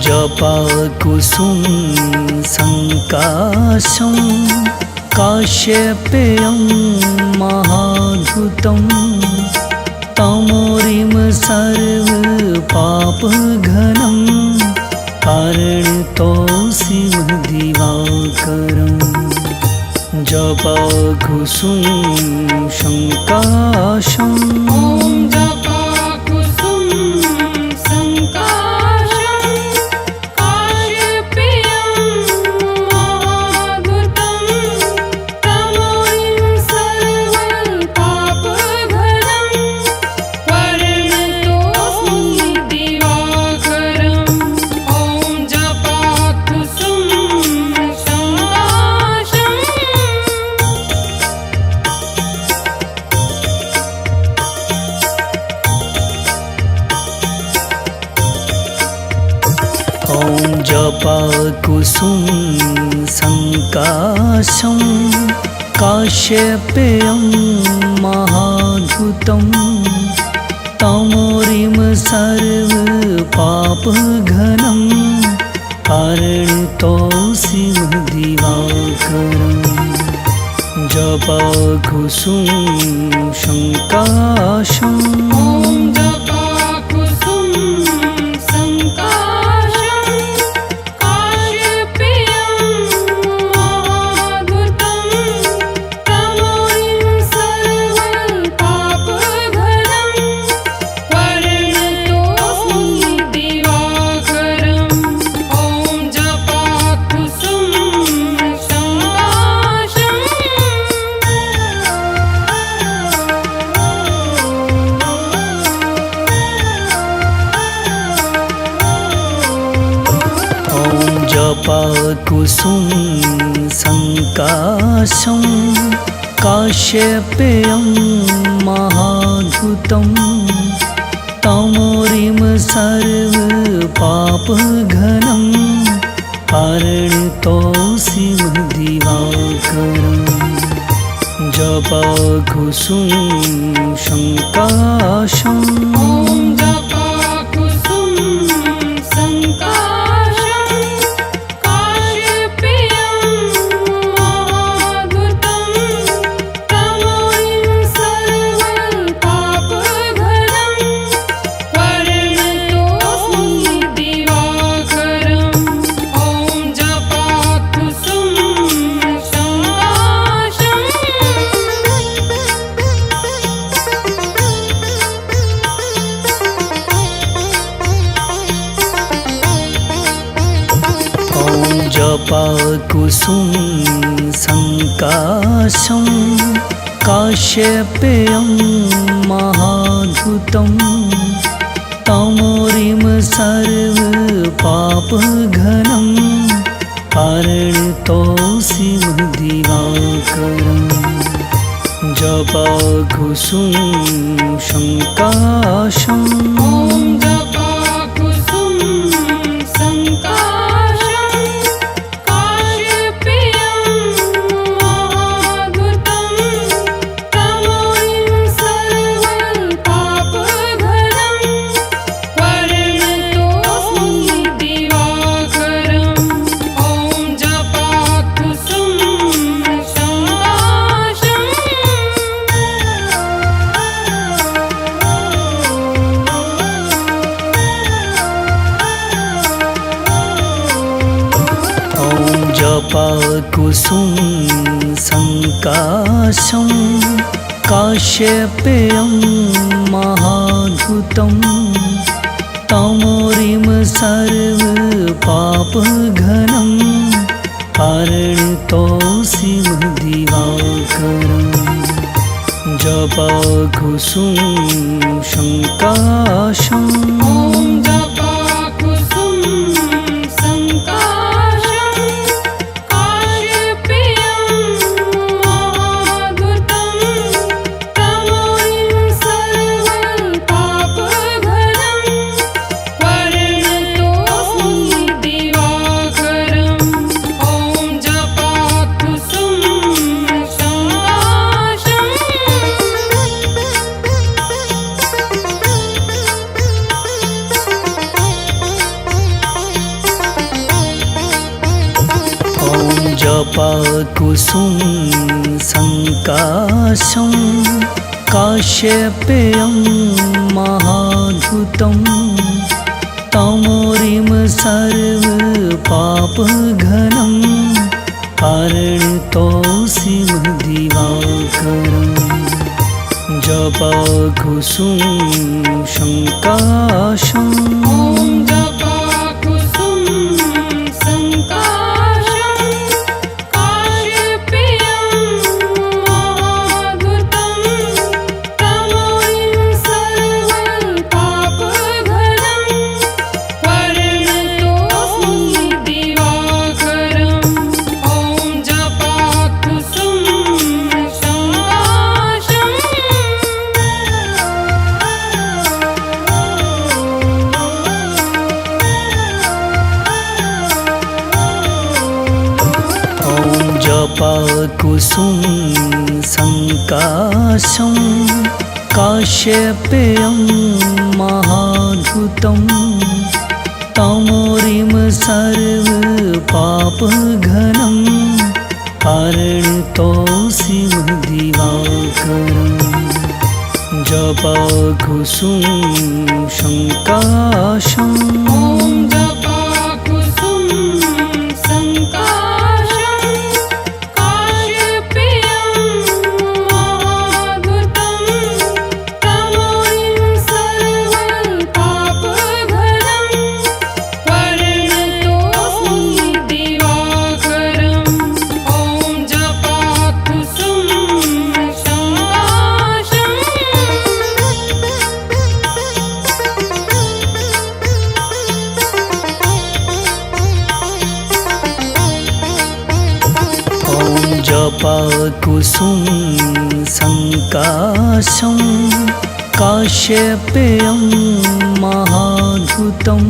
जपाकुसुम संकाशं काश्यपेयं महाधुतं तमोरिम सर्वपापघनं कारणतोऽसिं दिवाकरं जपाकुसुम संकाशं जपाकुसुम संकाशं काश्यपेयं महाधुतं तमोरिम सर्वपापघनं कारणतोऽसिं दिवाकरं जपाकुसुम संकाशं जपाकुसुम संकाशं काश्यपेयं महाधुतं तमोरिम सर्वपापघनं कारणतोऽसिं दिवाकरं जपाकुसुम संकाशं जपाकुसुम संकाशं काश्यपेयं महाधुतं तमोरिम सर्वपापघनं कारणतोऽसिं दिवाकरं जपाकुसुम संकाशं जपाकुसुम संकाशं काश्यपेयं महाधुतं तमोरिम सर्वपापघनं कारणतोऽसिं दिवाकरं जपाकुसुम संकाशं जपाकुसुम संकाशं काश्यपेयं महाधुतं तमोरिम सर्वपापघनं पारणितोऽसिमदिवाकरम् जपाकुसुम संकाशं जपाकुसुम संकाशं काश्यपेयं महाधुतं तमोरिम सर्वपापघनं पारणितोऽसिमदिवाकरम् जपाकुसुम संकाशं जपाकुसुम संकाशं काश्यपेयं महाधुतं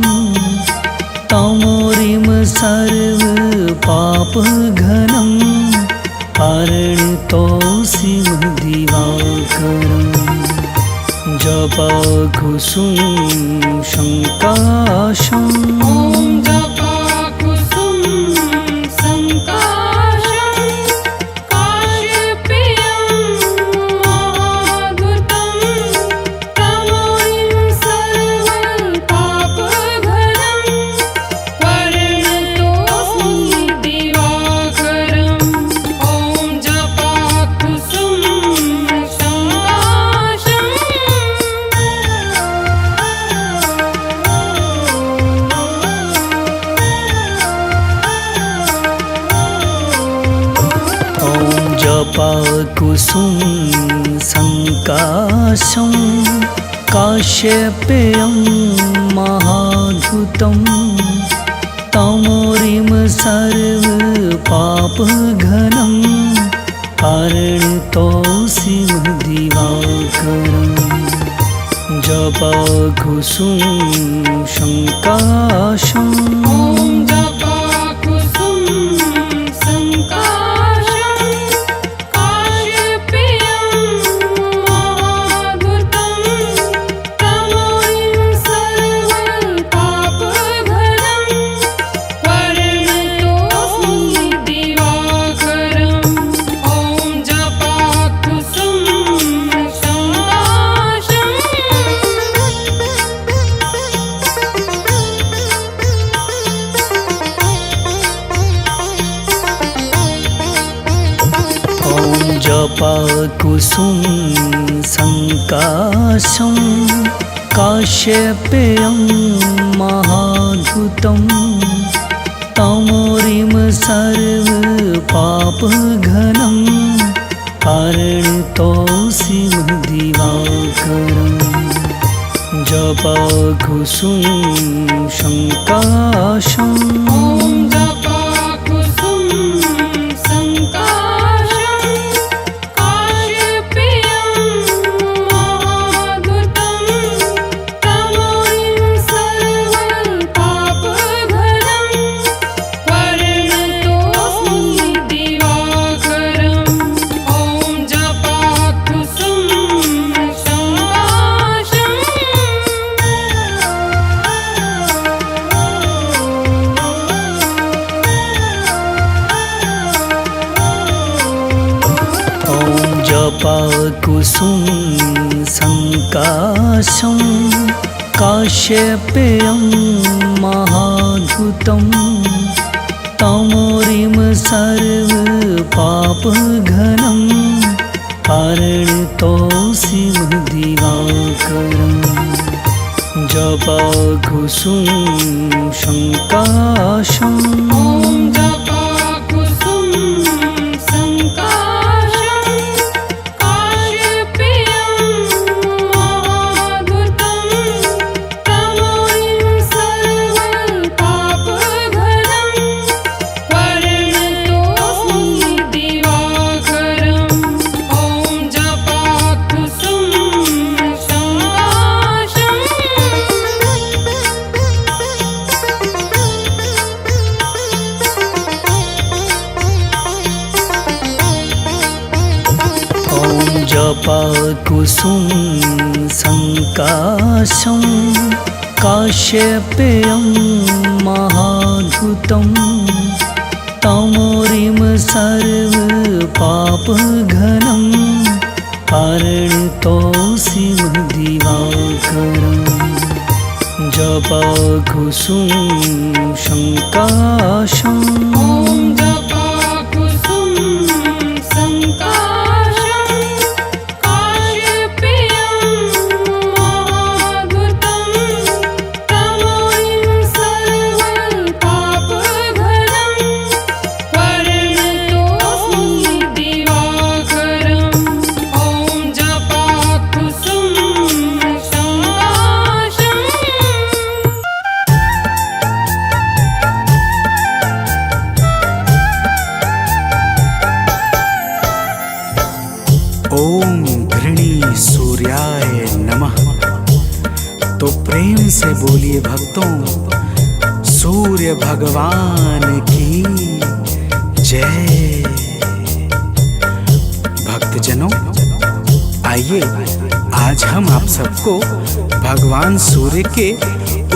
तमोरिम सर्वपापघनं पारणितोऽसिमदिवाकरम् जपाकुसुम संकाशं जपाकुसुम संकाशं काश्यपेयं महाधुतं तमोरिम सर्वपापघनं पारणितोऽसिमदिवाकरम् जपाकुसुम संकाशं जपाकुसुम संकाशं काश्यपेयं महाधुतं तमोरिम सर्वपापघनं पारणितोऽसिमदिवाकरम् जपाकुसुम संकाशं जपाकुसुम संकाशं काश्यपेयं महाद्भुतं तमोरिम सर्वपापघनं कारणतोऽसि दिवाकरम् जपाकुसुम संकाशं जपाकुसुम संकाशं काश्यपेयं महाद्भुतं तमोरिम सर्वपापघनं कारणतोऽसि दिवाकरम् जपाकुसुम संकाशं ओम घृणी सूर्याय नमः। तो प्रेम से बोलिए भक्तों, सूर्य भगवान की जय। भक्तजनों, आइए आज हम आप सबको भगवान सूर्य के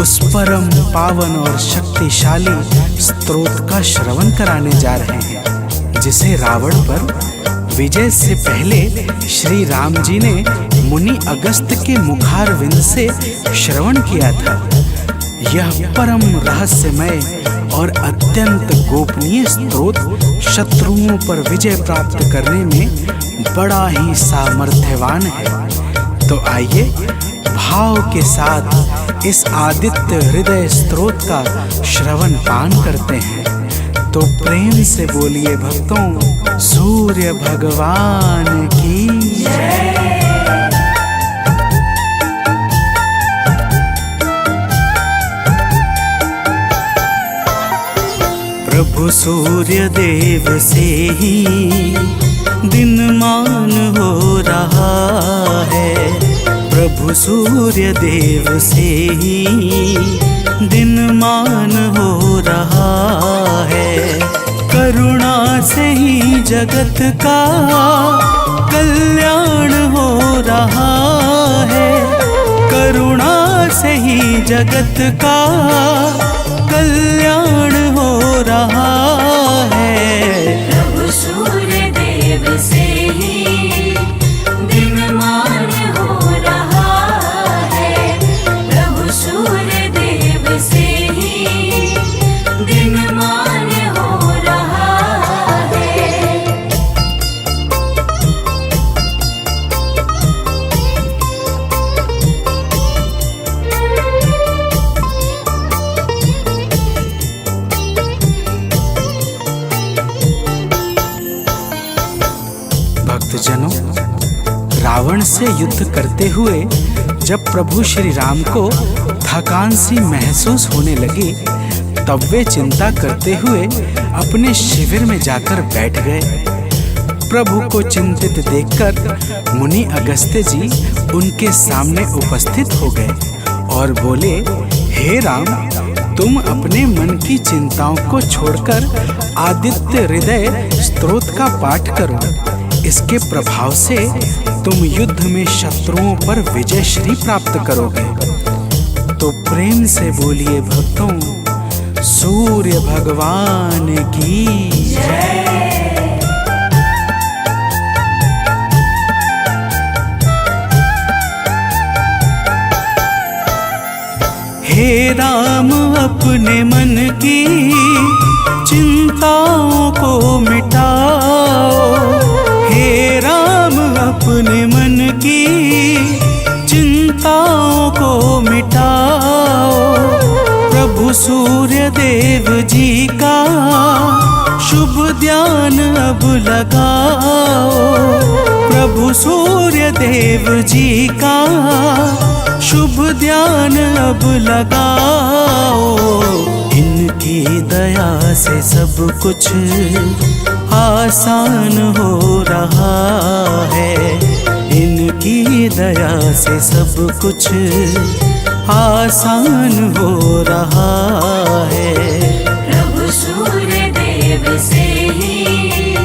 उस परम पावन और शक्तिशाली स्तोत्र का श्रवण कराने जा रहे हैं, जिसे रावण पर विजय से पहले श्री राम जी ने मुनि अगस्त के मुखारविंद से श्रवण किया था। यह परम रहस्यमय और अत्यंत गोपनीय स्तोत्र शत्रुओं पर विजय प्राप्त करने में बड़ा ही सामर्थ्यवान है। तो आइए भाव के साथ इस आदित्य हृदय स्तोत्र का श्रवण पान करते हैं। तो प्रेम से बोलिए भक्तों, सूर्य भगवान की जय। प्रभु सूर्य देव से ही दिनमान हो रहा है, प्रभु सूर्य देव से ही दिनमान हो रहा है। करुणा से ही जगत का कल्याण हो रहा है, करुणा से ही जगत का कल्याण हो रहा है। प्रभु सूर्य देव से ही दिनमान हो रहा है, प्रभु सूर्य देव से ही दिनमान हो रहा है। भक्तजनों, रावण से युद्ध करते हुए जब प्रभु श्री राम को थकान सी महसूस होने लगी, तब वे चिंता करते हुए अपने शिविर में जाकर बैठ गए। प्रभु को चिंतित देखकर मुनि अगस्त्य जी उनके सामने उपस्थित हो गए और बोले, हे राम, तुम अपने मन की चिंताओं को छोड़कर आदित्य हृदय स्तोत्र का पाठ करो। इसके प्रभाव से तुम युद्ध में शत्रुओं पर विजय श्री प्राप्त करोगे। तो प्रेम से बोलिए भक्तों, सूर्य भगवान की जय। अपने मन की चिंताओं को मिटाओ। हे राम अपने मन की चिंताओं को मिटाओ। प्रभु सूर्य देव जी का शुभ ध्यान अब लगाओ। प्रभु सूर्य देव जी का शुभ ध्यान अब लगाओ। इनकी दया से सब कुछ आसान हो रहा है। इनकी दया से सब कुछ आसान हो रहा है। प्रभु सूर्य देव से ही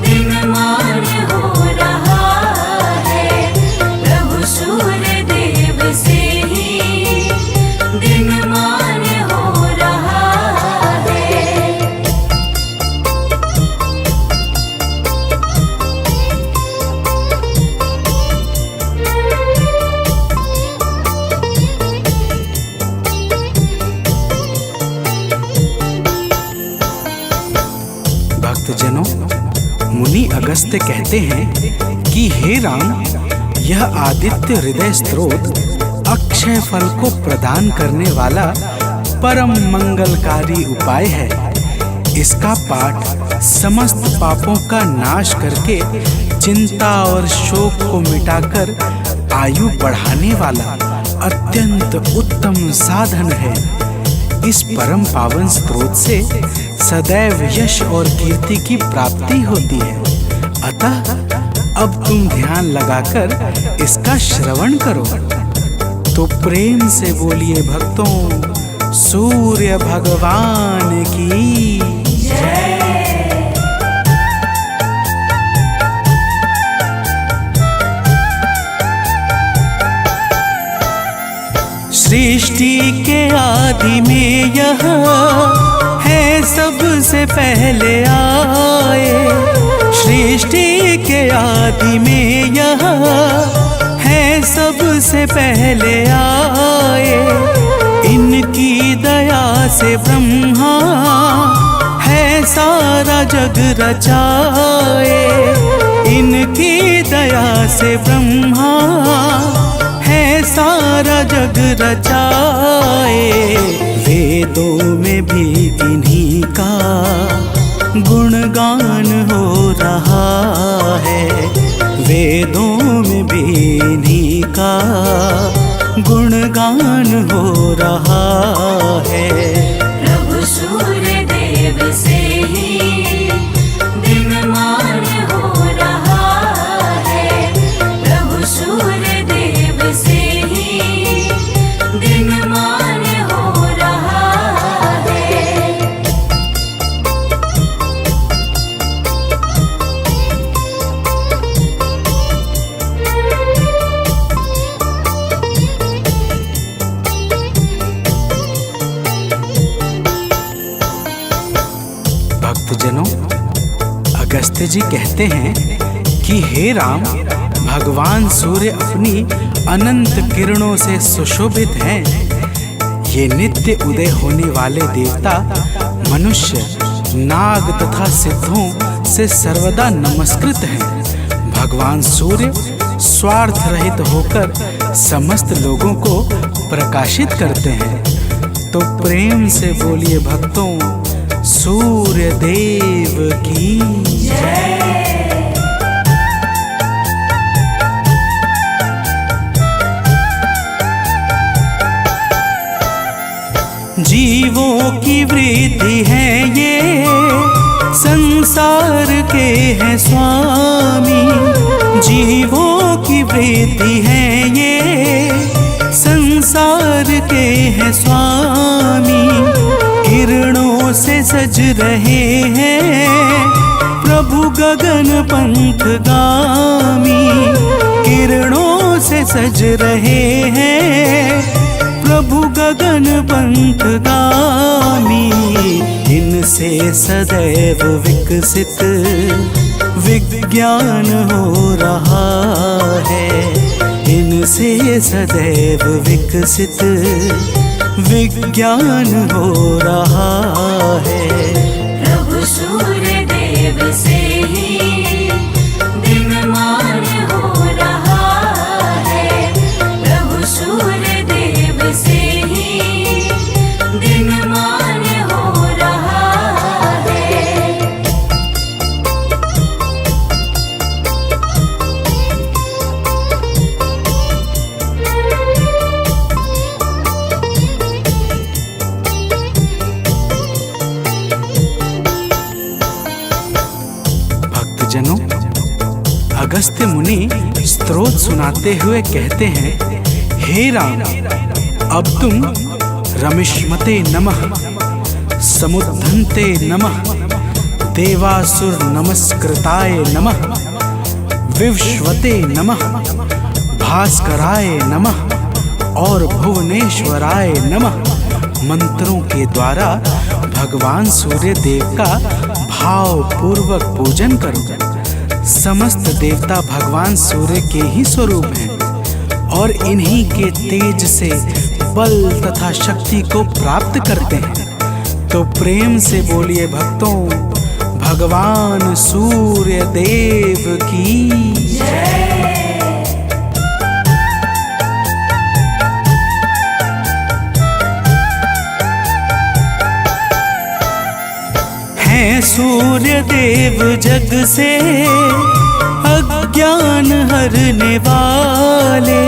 दिनमान हो रहा है। प्रभु सूर्य देव से ही दिनमान हो रहा है। भक्तजनों, मुनि अगस्त्य कहते हैं कि हे राम, यह आदित्य हृदय स्तोत्र अक्षय फल को प्रदान करने वाला परम मंगलकारी उपाय है। इसका पाठ समस्त पापों का नाश करके चिंता और शोक को मिटाकर आयु बढ़ाने वाला अत्यंत उत्तम साधन है। इस परम पावन स्रोत से सदैव यश और कीर्ति की प्राप्ति होती है। अतः अब तुम ध्यान लगाकर इसका श्रवण करो। तो प्रेम से बोलिए भक्तों, सूर्य भगवान की जय। सृष्टि के आदि में यह है सबसे पहले आए। सृष्टि के आदि में यह है सबसे पहले आए। इनकी दया से ब्रह्मा है सारा जग रचाए। इनकी दया से ब्रह्मा है सारा जग रचाए। वेदों में भी इन्हीं का गुणगान हो रहा है। वेदों में भी इन्हीं का गुणगान हो रहा है। प्रभु सूर्य देव से ही दिनमान हो रहा है। प्रभु सूर्य देव से ही दिनमान हो रहा है। भक्तजनों, अगस्त्य जी कहते हैं कि हे राम, भगवान सूर्य अपनी अनंत किरणों से सुशोभित हैं। ये नित्य उदय होने वाले देवता मनुष्य, नाग तथा सिद्धों से सर्वदा नमस्कृत हैं। भगवान सूर्य स्वार्थ रहित होकर समस्त लोगों को प्रकाशित करते हैं। तो प्रेम से बोलिए भक्तों, सूर्य देव की जय। जीवों की वृद्धि है ये, संसार के हैं स्वामी। जीवों की वृद्धि है ये, संसार के हैं स्वामी। किरणों से सज रहे हैं प्रभु गगन पंथ गामी। किरणों से सज रहे हैं प्रभु गगन पंथ गामी। इनसे सदैव विकसित विज्ञान हो रहा है। इनसे सदैव विकसित विज्ञान हो रहा है। प्रभु सूर्य देव से ही दिनमान हो रहा है। प्रभु सूर्य देव से ही दिनमान हो रहा है। भक्तजनों, अगस्त्य मुनि स्तोत्र सुनाते हुए कहते हैं, हे राम, अब तुम रमिष्मते नमः, समुद्धन्ते नमः, देवासुर नमस्कृताय नमः, विवस्वते नमः, भास्कराय नमः और भुवनेश्वराय नमः मंत्रों के द्वारा भगवान सूर्य देव का भाव पूर्वक पूजन करो। समस्त देवता भगवान सूर्य के ही स्वरूप हैं और इन्हीं के तेज से बल तथा शक्ति को प्राप्त करते हैं। तो प्रेम से बोलिए भक्तों, भगवान सूर्य देव की जय। हैं सूर्य देव जग से अज्ञान हरने वाले,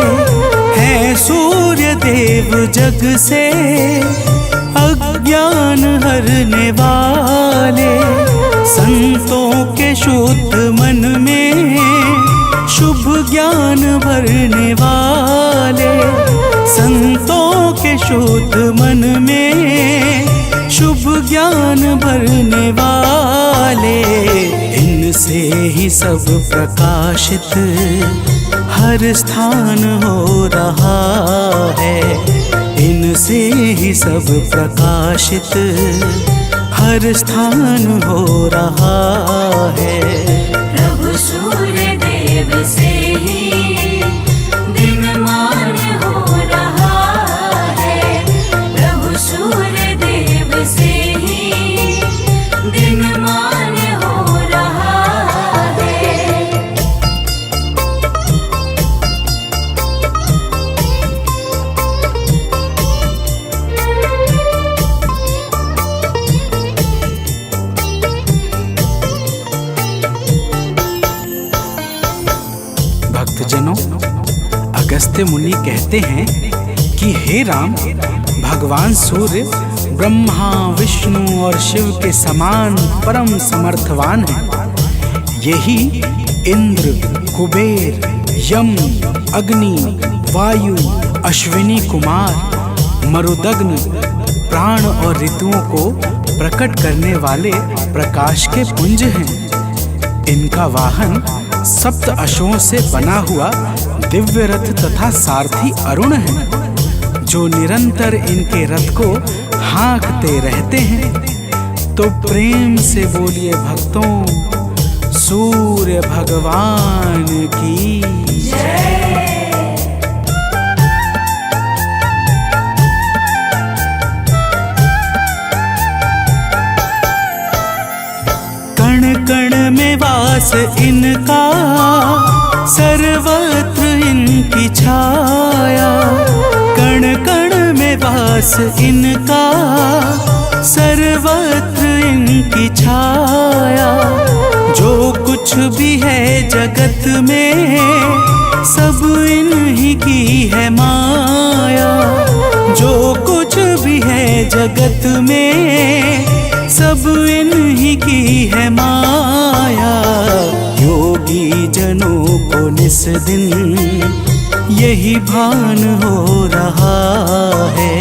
हैं सूर्य देव जग से अज्ञान हरने वाले। संतों के शुद्ध मन में शुभ ज्ञान भरने वाले, संतों के शुद्ध मन में शुभ ज्ञान भरने वाले। इनसे ही सब प्रकाशित हर स्थान हो रहा है, इनसे ही सब प्रकाशित हर स्थान हो रहा है। प्रभु सूर्य देव से ही दिनमान हो रहा है। प्रभु सूर्य देव से ही दिनमान हो रहा है। भक्तजनों, अगस्त्य मुनि कहते हैं कि हे राम, भगवान सूर्य ब्रह्मा विष्णु और शिव के समान परम समर्थवान हैं। यही इंद्र, कुबेर, यम, अग्नि, वायु, अश्विनी कुमार, मरुदग्न, प्राण और ऋतुओं को प्रकट करने वाले प्रकाश के पुंज हैं। इनका वाहन सप्त अश्वों से बना हुआ दिव्य रथ तथा सारथी अरुण है, जो निरंतर इनके रथ को हाँकते रहते हैं। तो प्रेम से बोलिए भक्तों, सूर्य भगवान की जय। कण कण में वास इनका, सर्वत्र इनकी छाया। कण कण में वास इनका, सर्वत्र इनकी छाया। जो कुछ भी है जगत में, सब इन्हीं की है माया। जो कुछ भी है जगत में, सब इन्हीं की है माया। योगी जनों को निस दिन यही भान हो रहा है।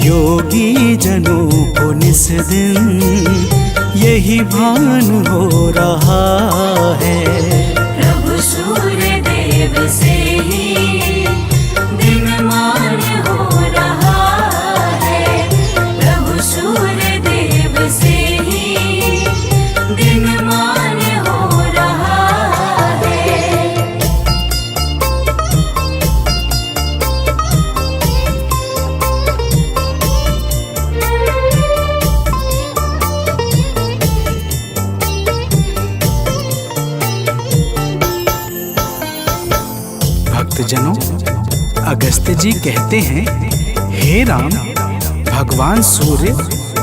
योगी जनों को निस दिन यही भान हो रहा है। प्रभु सूर्य देव से ही दिनमान हो रहा है। प्रभु सूर्य देव से ही दिनमान हो रहा है। भक्तजनों, अगस्त्य जी कहते हैं, हे राम, भगवान सूर्य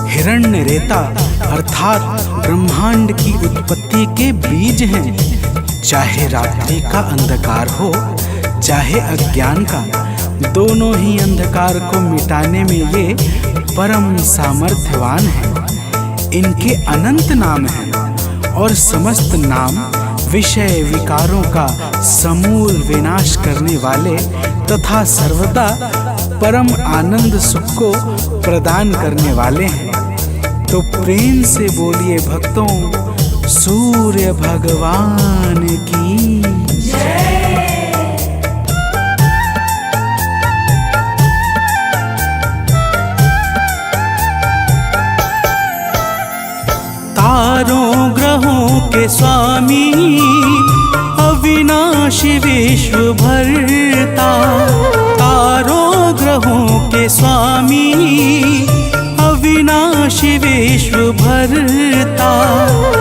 हिरण्यरेता अर्थात ब्रह्मांड की उत्पत्ति के बीज हैं। चाहे रात्रि का अंधकार हो, चाहे अज्ञान का, दोनों ही अंधकार को मिटाने में ये परम सामर्थ्यवान हैं। इनके अनंत नाम हैं और समस्त नाम विषय विकारों का समूल विनाश करने वाले तथा सर्वदा परम आनंद सुख को प्रदान करने वाले हैं। तो प्रेम से बोलिए भक्तों, सूर्य भगवान की जय। तारों ग्रहों के स्वामी, अविनाशी विश्व भरता। तारों ग्रहों के स्वामी, अविनाशी विश्व भरता।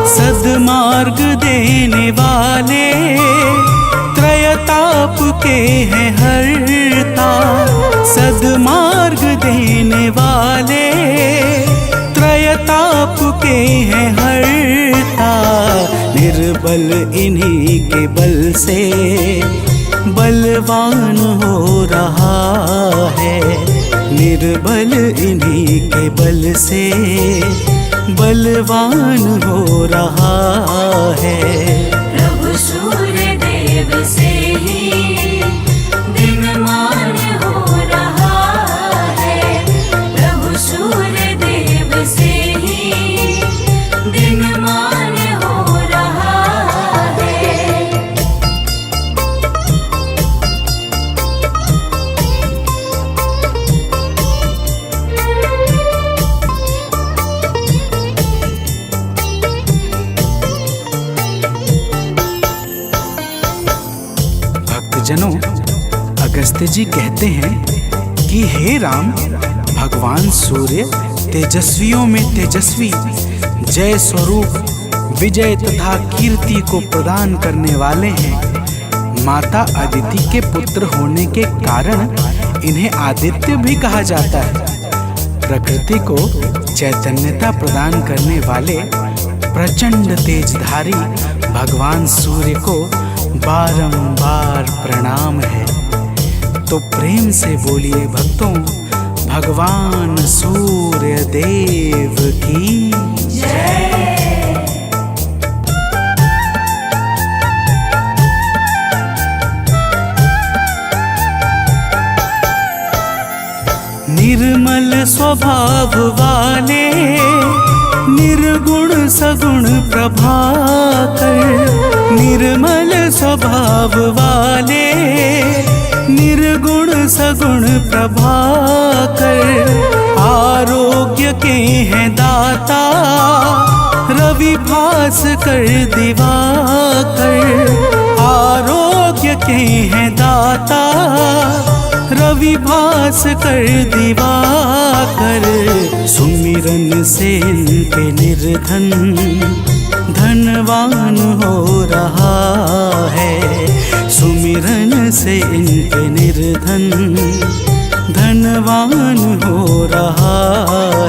सद्मार्ग देने वाले, त्रयताप के हैं हरता। सद्मार्ग देने वाले, त्रयताप के हैं हरता। निर्बल इन्हीं के बल से बलवान हो रहा है। निर्बल इन्हीं के बल से बलवान हो रहा है। प्रभु सूर्य देव से ही दिनमान हो रहा है। प्रभु सूर्य देव से ही दिनमान हो रहा है। भक्तजनों, अगस्त्य जी कहते हैं कि हे राम, भगवान सूर्य तेजस्वियों में तेजस्वी, जय स्वरूप विजय तथा कीर्ति को प्रदान करने वाले हैं। माता अदिति के पुत्र होने के कारण इन्हें आदित्य भी कहा जाता है। प्रकृति को चैतन्यता प्रदान करने वाले प्रचंड तेजधारी भगवान सूर्य को बारंबार प्रणाम है। तो प्रेम से बोलिए भक्तों, भगवान सूर्य देव की जय। निर्मल स्वभाव वाले, निर्गुण सगुण प्रभाकर। निर्मल स्वभाव वाले, निर्गुण सगुण प्रभाकर। आरोग्य के हैं दाता, रवि भास्कर दिवाकर। आरोग्य के हैं दाता, रवि भास्कर दिवाकर। सुमिरन से इनके निर्धन धनवान हो रहा है। सुमिरन से इनके निर्धन धनवान हो रहा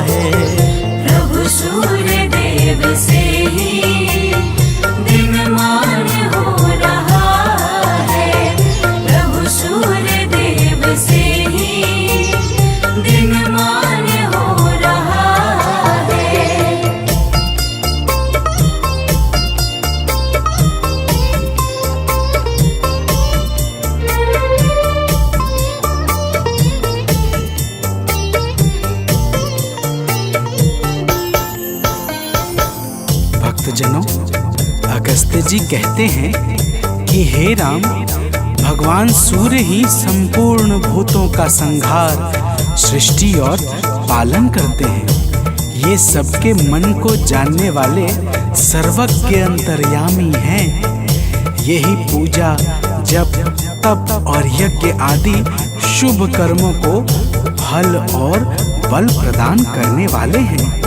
है। प्रभु सूर्य देव से ही दिनमान हो रहा है। प्रभु सूर्य देव से ही दिनमान हो रहा है। भक्तजनों, अगस्त्य जी कहते हैं कि हे राम, भगवान सूर्य ही संपूर्ण भूतों का संहार, सृष्टि और पालन करते हैं। ये सबके मन को जानने वाले सर्वज्ञ अंतर्यामी हैं। यही पूजा, जप, तप और यज्ञ आदि शुभ कर्मों को फल और बल प्रदान करने वाले हैं।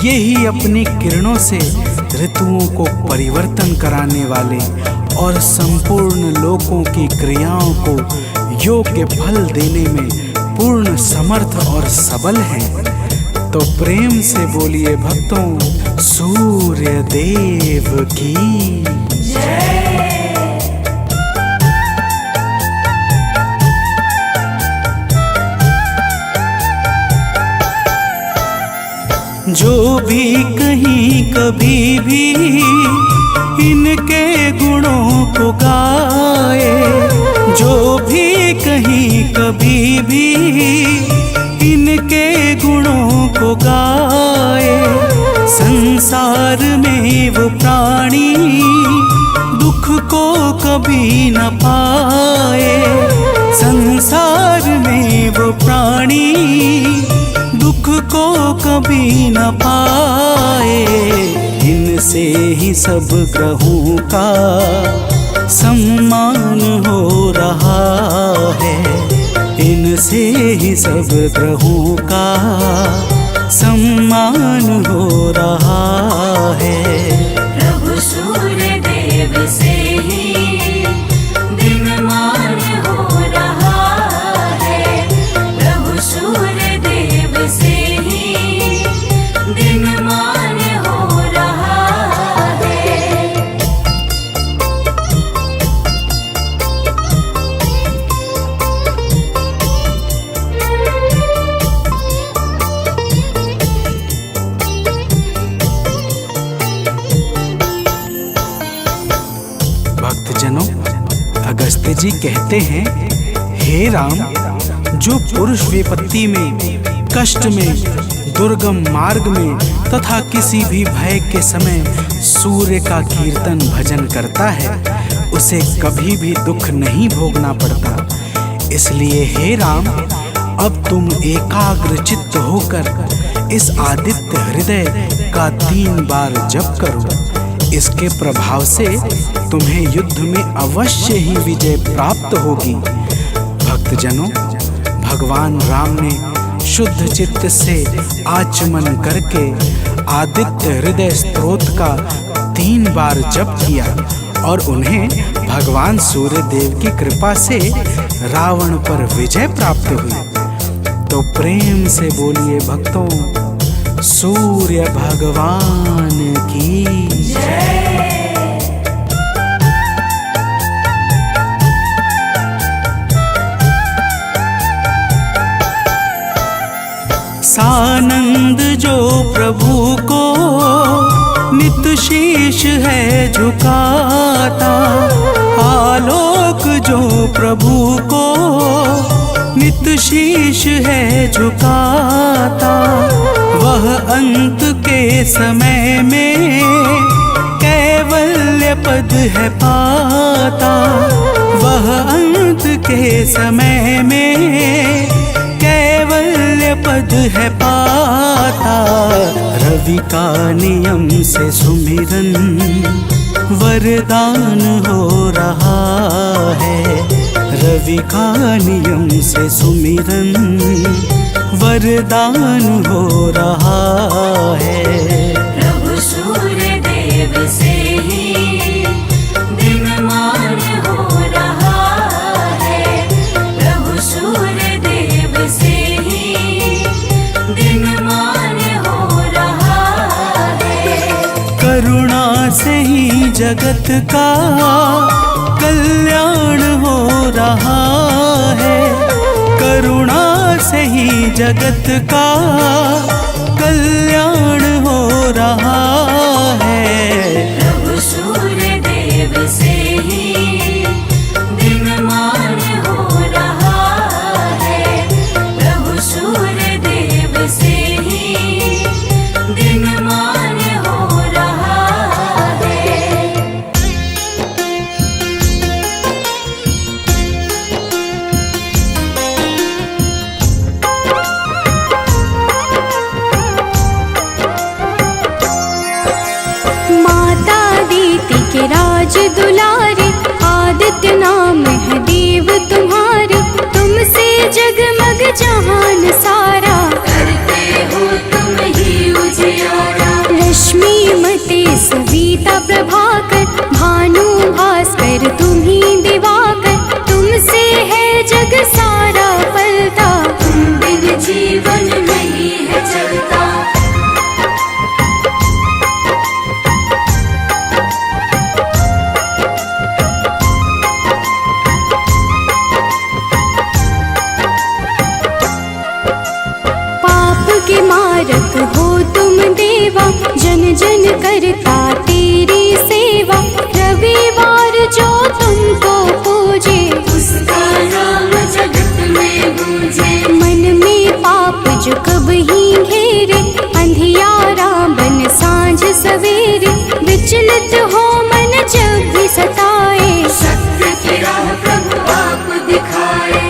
यही अपनी किरणों से ऋतुओं को परिवर्तन कराने वाले और संपूर्ण लोकों की क्रियाओं को योग्य फल देने में पूर्ण समर्थ और सबल हैं। तो प्रेम से बोलिए भक्तों, सूर्य देव की जो भी कहीं कभी भी इनके गुणों को गाए, जो भी कहीं कभी भी इनके गुणों को गाए, संसार में वो प्राणी दुख को कभी न पाए, संसार में वो प्राणी दुख को कभी न पाए। इनसे ही सब ग्रहों का सम्मान हो रहा है, इनसे ही सब ग्रहों का सम्मान हो रहा है। प्रभु सूर्य देव से ही दिनमान हो रहा है, प्रभु सूर्य देव से ही दिनमान हो रहा है। भक्तजनों, अगस्त्य जी कहते हैं, हे राम, जो पुरुष विपत्ति में, कष्ट में, दुर्गम मार्ग में तथा किसी भी भय के समय सूर्य का कीर्तन भजन करता है, उसे कभी भी दुख नहीं भोगना पड़ता। इसलिए हे राम, अब तुम एकाग्र चित्त होकर इस आदित्य हृदय का 3 बार जप करो। इसके प्रभाव से तुम्हें युद्ध में अवश्य ही विजय प्राप्त होगी। भक्तजनों, भगवान राम ने शुद्ध चित्त से आचमन करके आदित्य हृदय स्तोत्र का 3 बार जप किया और उन्हें भगवान सूर्य देव की कृपा से रावण पर विजय प्राप्त हुई। तो प्रेम से बोलिए भक्तों, सूर्य भगवान की जय। सानंद जो प्रभु को नित शीश है झुकाता, आलोक जो प्रभु को नित शीश है झुकाता, वह अंत के समय में कैवल्य पद है पाता, वह अंत के समय में कैवल्य पद है पाता। रवि का नियम से सुमिरन वरदान हो रहा है, रवि का नियम से सुमिरन वरदान हो रहा है। प्रभु सूर्य देव से ही दिनमान हो रहा है, प्रभु सूर्य देव से ही दिनमान हो रहा है। करुणा से ही जगत का कल्याण हो रहा है, करुणा से ही जगत का कल्याण हो रहा है। प्रभु सूर्य देव से ही दिनमान हो रहा है, प्रभु सूर्य देव से ही दिनमान हो रहा है। माता दीति के राज दुलारे, आदित्य नाम है देव तुम्हारे, तुमसे जगमग जहान सारा, करते हो तुम ही उजियारा। सीता प्रभाकर, भानु भास्कर तुम्ही दिवाकर, तुमसे है जग सारा पलता, तुम बिन जीवन नहीं है चलता। पाप के मारक हो तुम देवा, जन जन करता तेरी सेवा, रविवार जो तुमको पूजे, उसका नाम जगत में गूंजे। मन में पाप जो कब ही घेरे, अंधियारा बन सांझ सवेरे, विचलित हो मन जब भी सताए, सत्य की राह प्रभु आप दिखाए।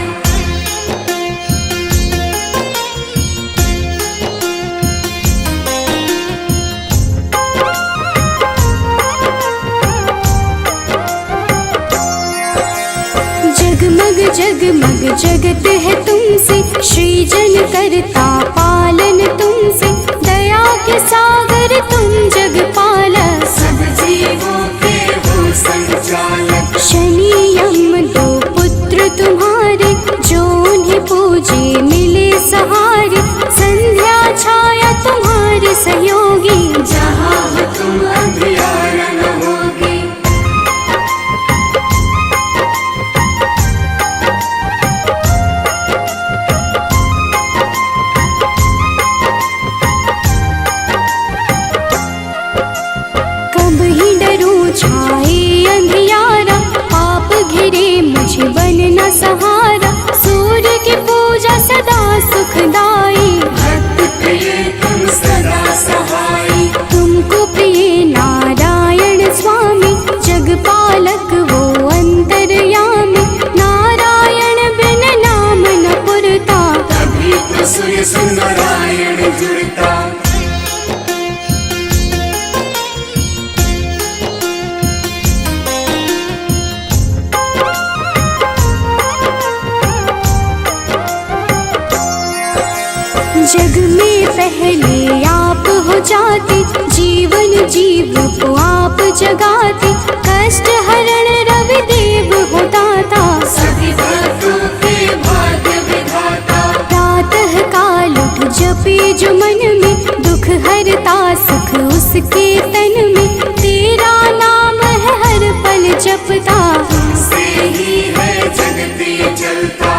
जगमग जगमग जगत है तुमसे, सृजन करता पालन तुमसे, दया के सागर तुम जग पालक, सब जीवों के हो संचालक। शनि यम दो पुत्र तुम्हारे, जो उन्हें पूजे मिले सहारे, संध्या छाया तुम्हारे सहयोगी, जहाँ हो तुम अंधियारा न होगी। कब ही डरूं छाए अंधियारा, पाप घिरे मुझे बन न सहारा, सूर्य की पूजा सदा सुखदाई, भक्त प्रिय तुम सदा सहाई। तुमको प्रिय नारायण स्वामी, जगपालक वो अंतर्यामी, नारायण बिन नाम न पुरता, तभी तो सूर्य से नारायण जुड़ता। जग में पहले आप हो जाते, जीवन जीव को आप जगाते, कष्ट हरण रवि देव हो दाता, सभी भक्तों के भाग्य विधाता। प्रातः काल उठ जपे जो मन में, दुख हरता सुख उसके तन में, तेरा नाम है हर पल जपता, तुमसे ही है जगती चलता।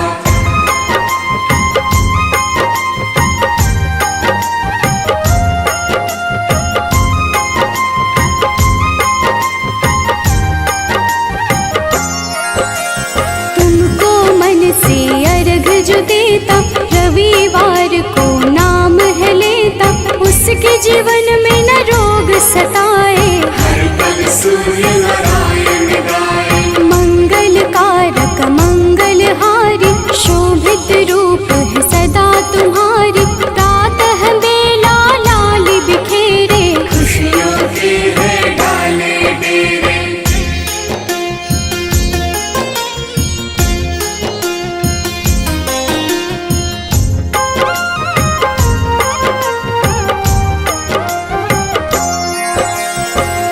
तुमको मन से अर्घ जो देता, रविवार को नाम है लेता, उसके जीवन में न रोग सताए, हर पल सूर्य नारायण गाए। मंगल कारक मंगलहारी, शोभित रूप है सदा तुम्हारी, प्रातः बेला लाल बिखेरे, खुशियों के है डाले डेरे।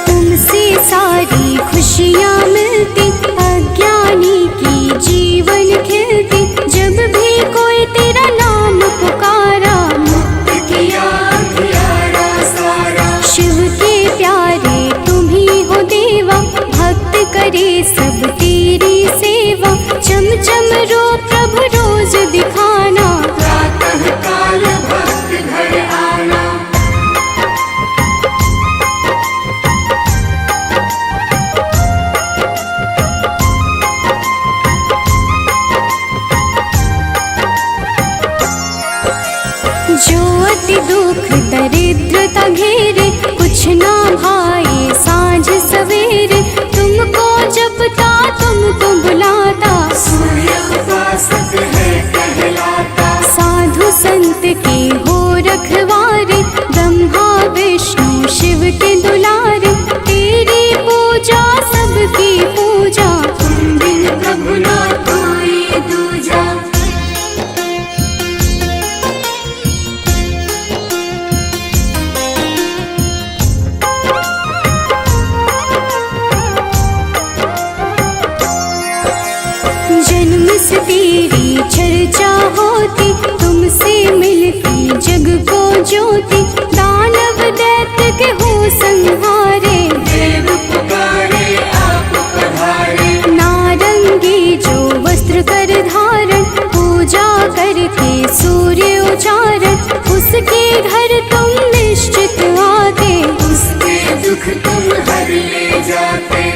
तुमसे सारी खुशियाँ मिलती, अज्ञानी की जीवन खिलती, जब भी कोई तेरा नाम पुकारा, मुक्त किया अंधियारा सारा। शिव के प्यारे तुम ही हो देवा, भक्त करे सब तेरी सेवा, चम चम रो प्रभु रोज दिखाना, प्रातः काल भक्त घर आना। जो अति दुख दरिद्रता घेरे, कुछ ना भाए सांझ सवेरे, तुमको जपता तुमको बुलाता, सूर्य उपासक है कहलाता। साधु संत के हो रखवारे, ब्रह्मा विष्णु शिव के दुलारे, तेरी पूजा सबकी पूजा, तुम बिन प्रभु ना कोई दूजा। तेरी चर्चा होती, तुमसे मिलती जग को ज्योति। दानव दैत्य के हो संहारे, देव पुकारे आप पधारे। नारंगी जो वस्त्र कर धारण, पूजा करके सूर्य उच्चारण। उसके घर तुम निश्चित आते, उसके दुख तुम हर ले जाते।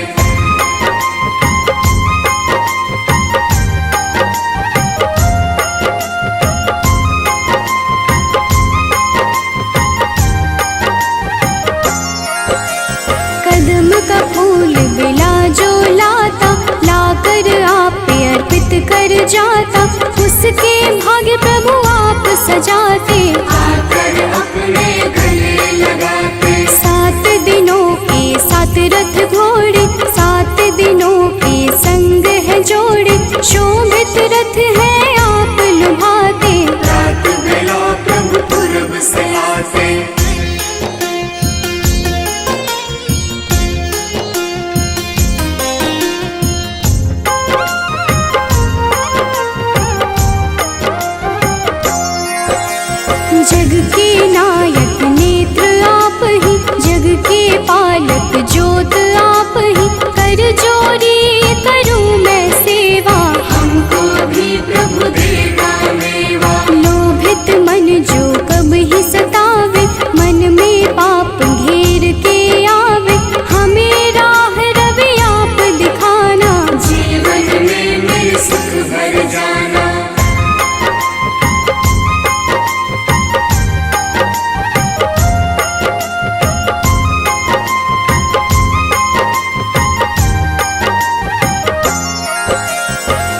कदम का फूल बिला जो लाता, लाकर आप पे अर्पित कर जाता। उसके भाग्य प्रभु आप सजाते, आकर अपने गले लगाते। 7 दिनों के 7 रथ घोड़े, 7 दिनों के संग है जोड़े। शोभित रथ है आप लुभाते, रात बेला प्रभु पूरब से आते। जग के नायक नेत्र आप ही, जग के पालक ज्योत आप ही। कर जोरी करूं मैं सेवा, हमको भी प्रभु देगा मेवा। लोभित मन जो कब ही सतावे, मन में पाप घेर के आवे। हमें राह रवि आप दिखाना, जीवन में मेरे सुख भर जाना।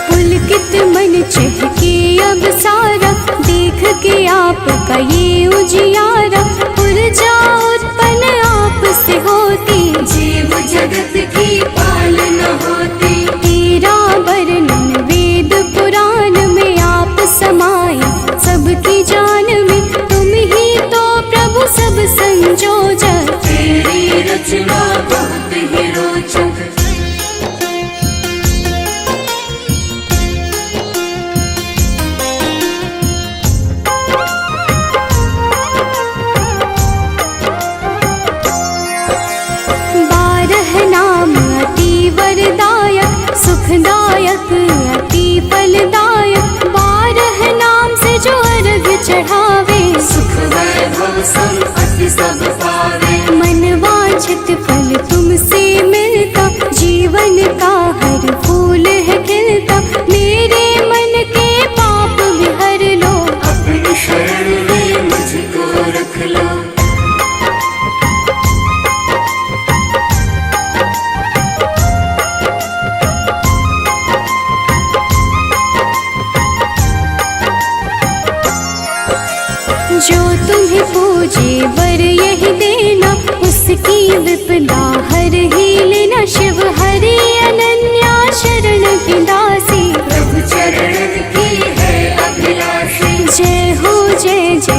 पुलकित मन चहके अब सारा, देख के आपका ये उजियारा। ऊर्जा उत्पन्न आप से होती, जीव जगत की पालना होती। तेरा वर्णन वेद पुराण में आप समाये, सबकी जान में तुम ही तो प्रभु सब संजोजक। तेरी रचना बहुत ही रोचक। सुखदायक अति फलदायक, 12 नाम से जो अर्घ चढ़ावे। सुख वैभव संपत्ति सब पावे। मन वांछित फल तुमसे मिलता, जीवन का हर फूल है खिलता। मेरे मन के पाप भी हर लो, अपनी शरण में मुझको रख लो। जो तुम्हें पूजे वर यही देना, उसकी विपदा हर ही लेना। शिव हरि अनन्या शरण की दासी, प्रभु चरण की है अभिलाषी। जय हो जय जय